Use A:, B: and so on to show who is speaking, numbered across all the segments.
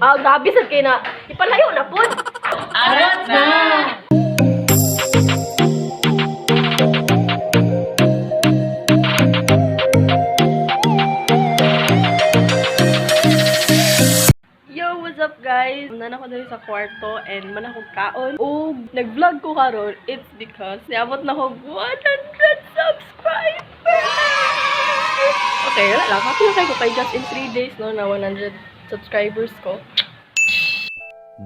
A: Ah, gabi sad kay na. Ipalayo na pud.
B: Arat na!
A: Yo, what's up guys? Nan ako dali sa kwarto and man ako kaon. Oh, nag-vlog ko karon. It's because niabot na ko 100 subscribers. Okay, wala lang. Happy lang kayo kay just in 3 days no na 100 subscribers ko.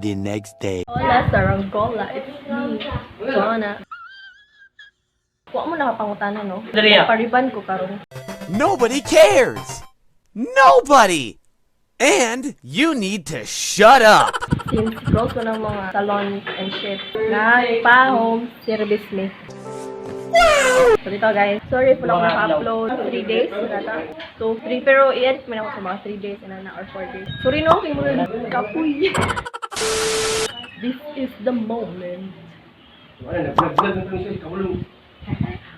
C: The next day.
A: Hola, Saranggola. It's me, Donna. Kuha mo nakapangutana, no? Pa-rebond ko karon.
C: Nobody cares! Nobody! And you need to shut up!
A: Since close ko ng mga salon and shit, nagpa-home service me. So dito guys, sorry po lang naka-upload 3 days. So 3 pero i-edit mo na ako sa mga 3 days and or 4 days. Sorry no, kay mo na kapuy. This is the moment.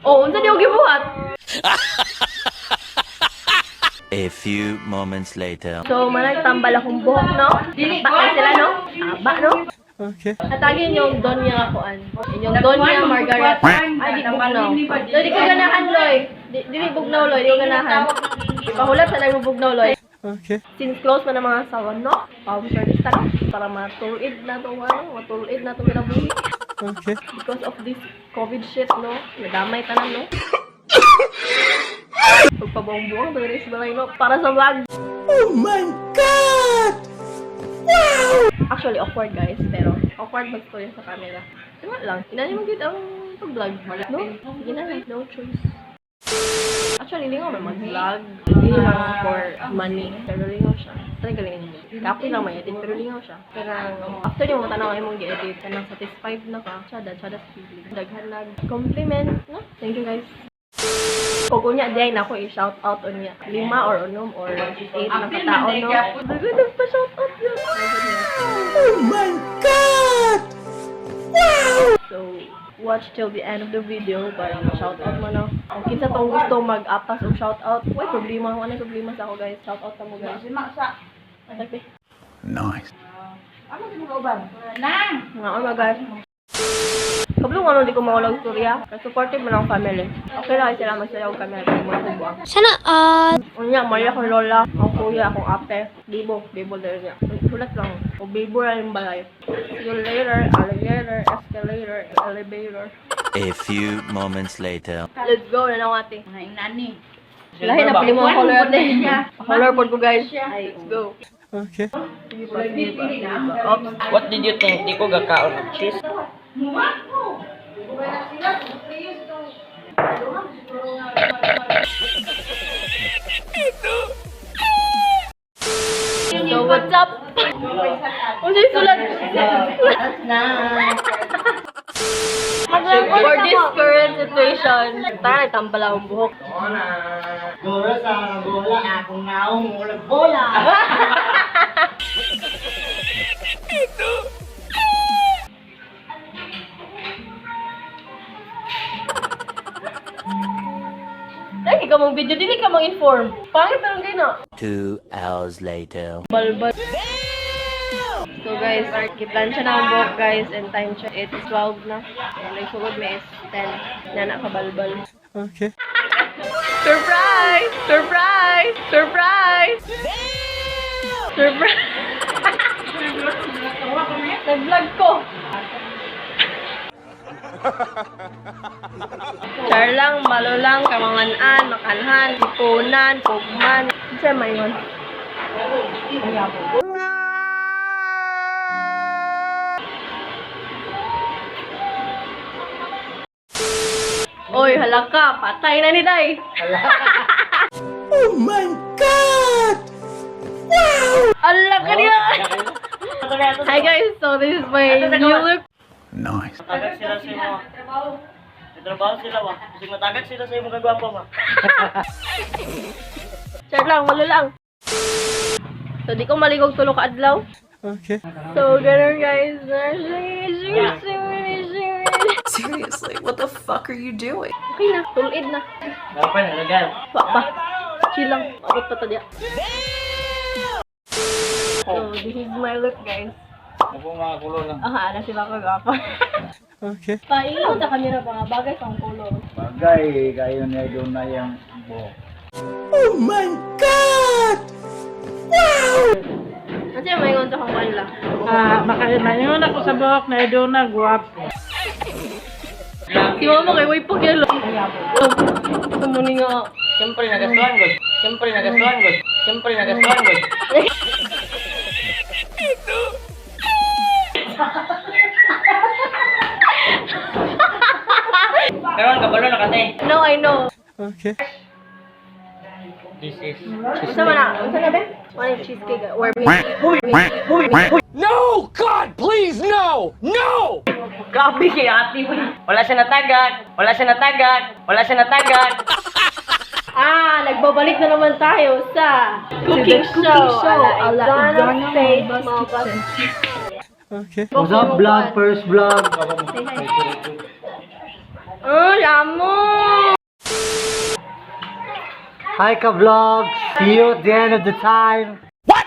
A: Oh, unsa di og gibuhat?
C: A few moments later.
A: So, managtambal akong buhok, no? Aba sila, no? Aba, no?
C: Okay.
A: Atagin yung Donya koan. Yung Donya Margaret. Ay, di bugnaw. So, di ko ganahan, Loy. Di bugnaw, Loy. Di ko ganahan. Pahulat sa nagbubugnaw, Loy.
C: Okay.
A: Since close pa ng mga sawan, no? Service ta, no? Para matulid na itong, matulid na itong kinabuhi.
C: Okay.
A: Because of this COVID shit, no? Nadamay tanan, no? Pagpabuong-buong, bagay sa balay, no? Para sa vlog.
C: Oh my God! Wow!
A: Actually, awkward guys, pero awkward mag-story sa camera. Tama lang, inani mo gid ang pag-vlog. No? Sige na lang, no choice. Actually, lingaw na mag-vlog. Hindi naman for money. Pero lingaw siya. Try galingin mo. Kapoy lang may edit, pero lingaw siya. Pero after yung matanaw ay mong i-edit, kanang satisfied na ka, tsada sa feeling. Daghan nag-compliment, no? Thank you guys. Kung kunya diay na ako i-shout out on niya. 5 or unom or 8 na kataon, no? Daghan nagpa-shout out yun.
C: Oh my God! Wow!
A: So, watch till the end of the video para ma-shout out mo, no? Kung kinsa tong gusto mag-apas o shout out, why problema? Ano problema sa ako, guys? Shout out sa mo, guys.
C: Nice.
A: Mga ano, guys. Kablong ano, di ko maulag storya. Kasi supportive mo ng family. Okay lang, sila magsayaw kami at mga kubuang.
B: Sana all!
A: Unya, mali akong lola, akong kuya, akong ate. Bibo dahil niya. Sulat lang. O bibo na yung balay. Escalator, alligator, escalator, elevator.
C: A few moments later.
A: Let's go na nawati. Lahi na pili mo ang color ate. Color board ko guys. Let's go.
C: Okay.
A: Oops.
D: What did you think? Di ko gakaon ng cheese?
A: So what's up? Kung sa'yo sulat. For this current situation, tara nagtambal akong buhok.
B: Dura sa bola, akong naong ulag bola!
A: Lagi ka mong video, dili ka mong inform. Pangit lang kayo na.
C: 2 hours later.
A: Balbal. So guys, kiplansya na ang buhok guys, and time check, it's 12 na. And nagsugod may is 10. Nana ka balbal.
C: Okay.
A: Surprise! Surprise! Surprise! Surprise! Nag-vlog ko! Char lang, malo lang, kamanganan, makanhan, ipunan, pugman. Siya may yun. Oy, halaka, patay na ni Day.
C: Oh my God! Wow!
A: Halaka niya. Hi guys, so this is my new look.
C: Nice.
D: Matagad sila sa imo. Trabaho sila ba? Kasi matagad sila sa imo kagwapo ba?
A: Char lang, malo lang. So di ko maligog tulo ka adlaw.
C: Okay.
A: So ganun guys.
E: Seriously, what the fuck are you doing?
A: Okay na, tulid na.
D: Dapat na lagal.
A: Wa pa. Chill lang, abot pa ta diya. So, this is my look, guys.
D: Ako mga kulo lang.
A: Ala sila ko gapa.
C: Okay.
A: Paingon sa kamera pa nga bagay pang kulong.
B: Bagay, kayo na doon na yung buhok.
C: Oh my God! Wow!
A: Ano yung maingon sa kong kanila?
F: Maingon ako sa buhok na idona, guwapo.
A: Si mama kay way pag-yelo. Sumuni nga.
D: Siyempre nagastuhan ko. Siyempre nagastuhan ko. Siyempre nagastuhan ko. Karon kabalo na kate.
A: No, I know.
C: Okay.
D: This is
A: Isa man na? Isa na ba? Ano yung cheesecake? Or
C: No! God, please, no! No!
D: grabe kay ate. Wala siya natagad. Wala siya natagad. Wala siya natagad.
A: nagbabalik na naman tayo sa cooking show. Ala idona face malbas.
C: Okay.
B: What's up, vlog? First vlog.
A: Say hi. Lamo!
B: Hi, ka-vlog. See you at the end of the time. What?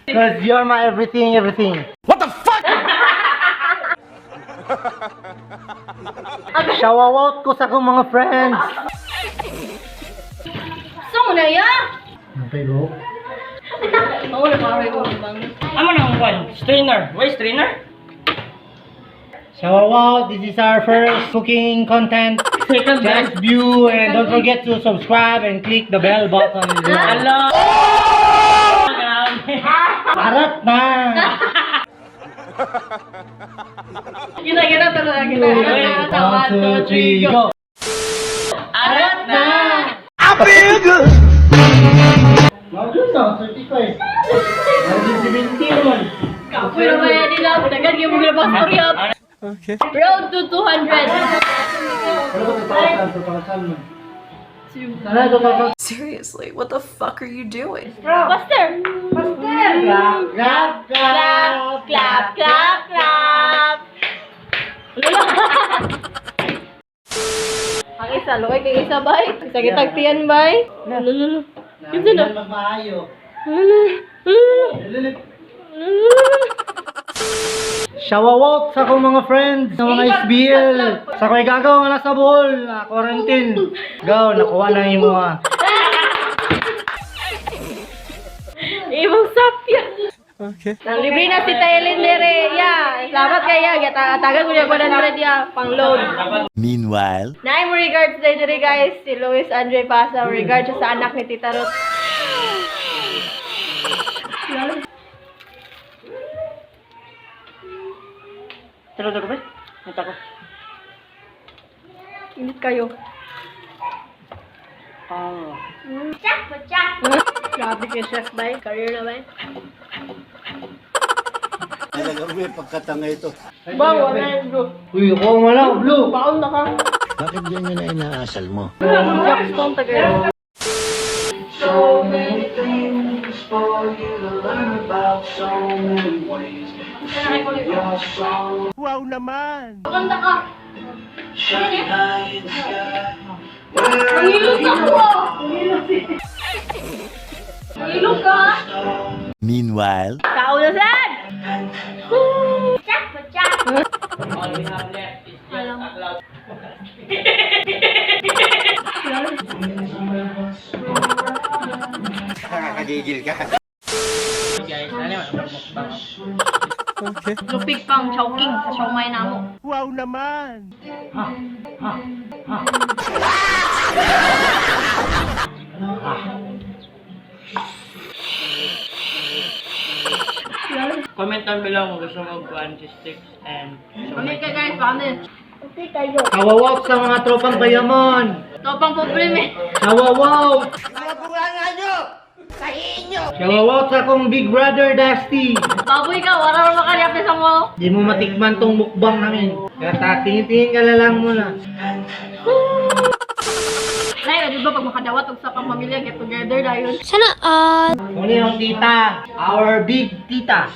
B: Because you're my everything, everything.
C: What the fuck?
B: Shoutout ko sa akong mga friends.
A: So, na ya?
B: Okay, bro.
A: Oo, nakaray mo bang.
D: Amo nang one. Strainer. Why strainer?
B: Shoutout, this is our first cooking content. Just view and don't forget to subscribe and click the bell button.
D: Hello. Grabe.
B: Arat na!
A: Gina talaga. Gina.
B: 1, 2, 3, go!
D: Arat na.
B: Lagyan na, certified. Lagyan 17 man.
A: Kapoy na maya nila. Dagan yung mga pastor yap.
C: Okay.
A: Road to 200.
B: Ano ba tutakasan mo? Ano tutakasan?
E: Seriously, what the fuck are you doing?
A: Pastor!
B: Clap, clap, clap!
A: Clap, clap, clap! Ang isa, lukay kay isa, bay. Sa kitagtiyan, bay. Lululu. Kinsa na?
B: Magmaayo.
A: Lululu.
B: Shoutout sa akong mga friends, sa mga SBL. Sa ko'y gagaw nga nasa Bohol, na quarantine. Gaw, nakuha na yung mga.
A: Ibang sapya.
C: Okay.
A: Nang libre na si Taylin Dere. Ya, salamat kaya. Tagal ko niya 100 ya, pang load.
C: Meanwhile.
A: Naay mo regards tayo diri guys. Si Luis Andre Pasa. Regards siya sa anak ni Tita Ruth.
D: Tara ba? Nita ko.
A: Init kayo. Grabe kay Chef Bay. Career na ba?
C: Talaga may pagkatanga ito.
A: Bang, wala yung bro.
B: Uy, ako nga lang, blue.
A: Baon na ka.
C: Bakit ganyan na inaasal mo?
A: Jackstone tagay.
C: Wow naman!
A: Maganda ka. Nangilog ako. Nangilog ka.
C: Meanwhile.
A: Tao na sad.
D: All we have left is just a cloud.
C: Nakakagigil ka.
D: Guys, ano man mukbang.
C: Okay.
A: Lupig pang chowking sa siomay na mo.
C: Wow naman!
D: Comment down below kung gusto mo mag-guan si sticks and
A: Kami ka guys, paano? Okay kayo.
B: Shoutout sa mga tropang Bayamon.
A: Ito pang problema eh.
B: Shoutout! Shoutout sa akong big brother Dusty.
A: Baboy ka, wala mo makariap sa mo.
B: Di mo matikman tong mukbang namin. Kaya tingin-tingin ka na lang muna.
A: Nay, di ba pag makadawat og sa pang pamilya get together dayon.
B: Muli yung tita. Our big tita.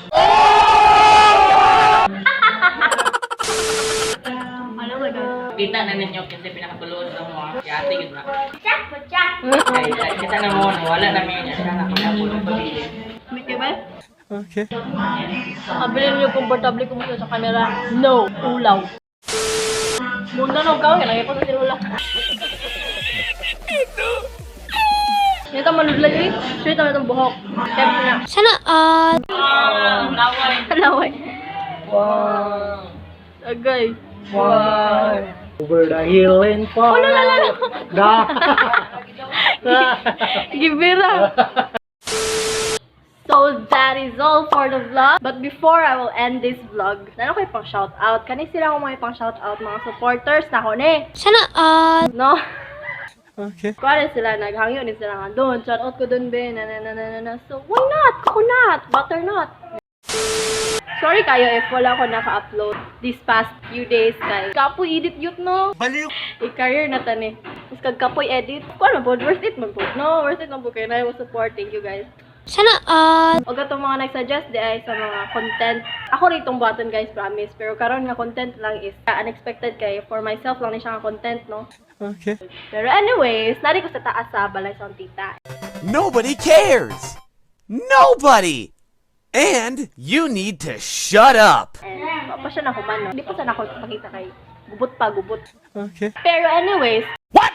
A: Ano ba guys?
D: kita na ninyo kasi pinakatulungan sa mga ate yun na. Kaya kita na mo, nawala namin yan. Sana kaya po ng pamilya.
A: May ba?
C: Okay.
A: Abilin niyo komportable kung sa camera. No, ulaw. Munda no ka, kaya ko sa silula. Ito manudlay eh. Straight naman itong buhok. Kaya na.
E: Sana all.
A: Laway. Wow. Agay.
B: Wow. Over the hill and far. Da.
A: Gibira. So that is all for the vlog. But before I will end this vlog, na ako pang shout out. Kani sila ko mga pang shout out mga supporters na ko ni.
E: Sana all.
A: No?
C: Okay.
A: Kuwari sila, naghangyo ni sila nga doon. Shout out ko doon, be. So, why not? Coconut, butternut. Sorry kayo if wala ko naka-upload these past few days kay kapoy edit yut no.
C: Baliw!
A: I-career na tani. Mas kag kapoy edit. Kuan po, worth it man po. No, worth it man po kayo na yung support. Thank you guys.
E: Sana all.
A: O gatong mga nag-suggest di ay sa mga content. Ako ritong button guys, promise. Pero karon nga content lang is unexpected kay for myself lang ni siya nga content, no?
C: Okay.
A: Pero anyways, nari ko sa taas sa balay sa tita.
G: Nobody cares! Nobody! And you need to shut up!
A: And pa siya na humano. Hindi pa siya nakapakita kay gubot pa, gubot.
C: Okay.
A: Pero anyways, what?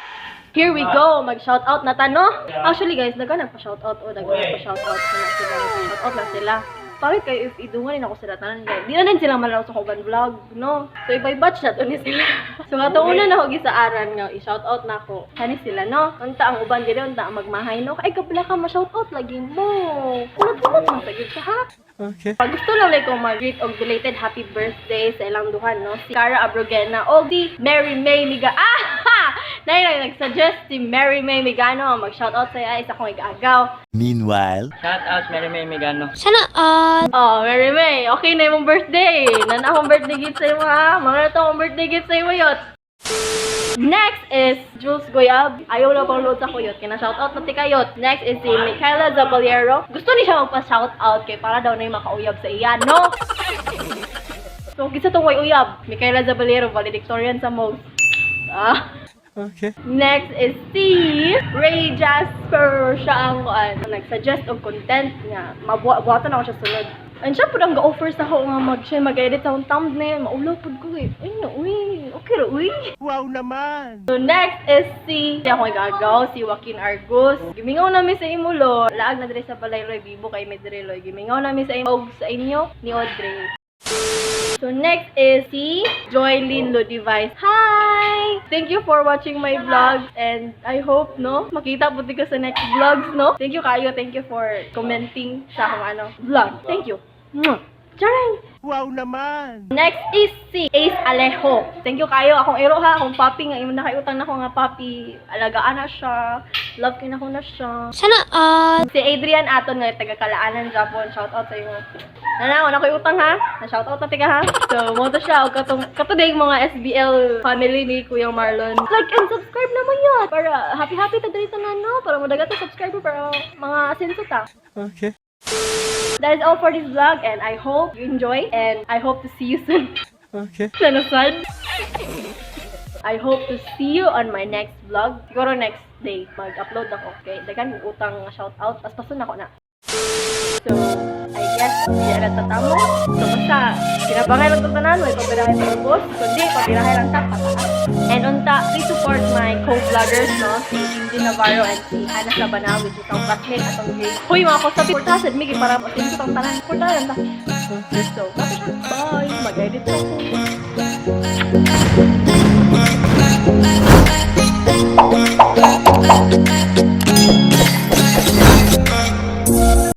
A: Here we go, mag-shoutout na tano. Actually guys, nagpa-shoutout o nagpa-shoutout na sila. Shoutout na sila. Bakit kayo if idunganin ako sila tanan guys? Di na din sila malaro sa Koban vlog, no? So ibay batch na to ni sila. So nga una na ako gisaaran nga i-shoutout na ako. Kani sila, no? Unta ang uban gid unta ang magmahay, no? Ay kabla ka ma-shoutout lagi mo. Unat-unat man sa gid ka ha.
C: Okay.
A: Pag gusto lang like ko mag-greet og belated happy birthday sa ilang duhan, no? Si Cara Abrogena o si Mary May Miga. Nay nag-suggest si Mary May Migano mag-shoutout sa iya isa kong igagaw.
C: Meanwhile,
D: Shout out, Mary May Migano.
E: Sana all.
A: Oh, Mary May, okay na yung birthday. Nana akong birthday gift sa iyo ha. Mga na to akong birthday gift sa iyo yot. Next is Jules Goyab. Ayaw na pang load sa kuyot. Kina shoutout na ti kayot. Next is si Micaela Zaballero. Gusto ni siya magpa-shoutout kay para daw na yung makauyab sa iya, no? So, kisa tong way uyab. Micaela Zaballero, valedictorian sa most.
C: Okay.
A: Next is si Ray Jasper. Siya ang nag-suggest of content niya. Mabuhatan ako siya sunod. And siya po ang ga-offer sa ako nga mag-edit sa akong thumbnail. Maulaw po ko eh. Ay na, uy. Okay ra, uy.
C: Wow naman!
A: So next is si ako igagaw, si Joaquin Argus. Gimingaw namin sa imulo. Laag na dire sa balay Roy Bibo kay Medreloy. Gimingaw namin sa inyo ni Audrey. So next is si Joylyn Lodivice. Hi! Thank you for watching my vlogs and I hope, no, makita po ka sa next vlogs, no? Thank you kayo. Thank you for commenting sa akong vlog. Thank you. Charing!
C: Wow naman!
A: Next is si Ace Alejo. Thank you kayo. Akong ero ha. Akong papi nga. Imong nakaiutang na ko nga papi. Alagaan na siya. Love ko na ko na siya.
E: Sana all.
A: Si Adrian Aton nga. Taga-Kalaanan Japon. Shout out sa iyo. Nanaw, nakiutang ha. Na-shout out na tiga ha. So, mo to siya. Katuday mga SBL family ni Kuya Marlon. Like and subscribe naman yun. Para happy-happy ta dito na, no? Para madagat ta subscriber para mga asenso ta.
C: Okay.
A: That is all for this vlog and I hope you enjoy and I hope to see you soon.
C: Okay.
A: Sanasan. I hope to see you on my next vlog. Siguro next day mag-upload ako. Okay, dagan yung utang shoutout. Paspasun ako na. So, I guess hindi na tatamo. So, basta kinabangay lang itong tanan. May pabirahay sa ubos. Kundi, pabirahay lang ta pataas. And unta, please support my co-vloggers, no? Si Indy Navarro and si Ana Sabana, which is ang classmate at ang grade. Huy, mga kosabi, portasad, Migi, para masinso tang tanan. Portasan ta. So, bye! Mag-edit ako.